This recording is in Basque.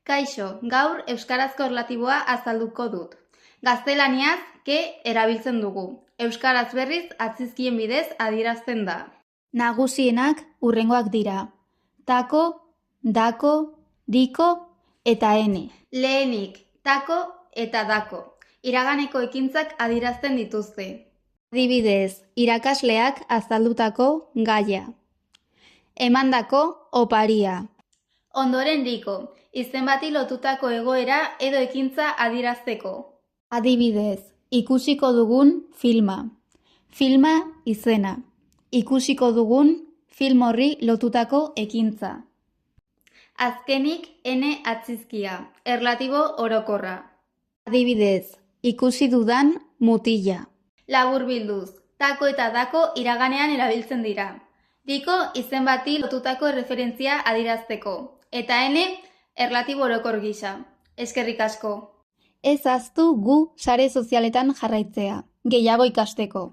Kaixo, gaur euskarazko erlatiboa azalduko dut. Gaztelaniaz, ke erabiltzen dugu. Euskaraz berriz atzizkien bidez adierazten da. Nagusienak hurrengoak dira. Tako, dako, diko eta ene. Lehenik, tako eta dako. Iraganeko ekintzak adierazten dituzte. Adibidez, irakasleak azaldutako gaia. Emandako oparia. Ondoren diko, izen bati lotutako egoera edo ekintza adierazteko. Adibidez, ikusiko dugun filma. Filma izena. Ikusiko dugun film horri lotutako ekintza. Azkenik, ene atzizkia, erlatibo orokorra. Adibidez, ikusi dudan mutila. Laburbilduz, tako eta dako iraganean erabiltzen dira. Diko izen bati lotutako erreferentzia adierazteko. Eta ene, erlatibo orokor gisa. Eskerrik asko. Ez ahaztu gu sare sozialetan jarraitzea. Gehiago ikasteko.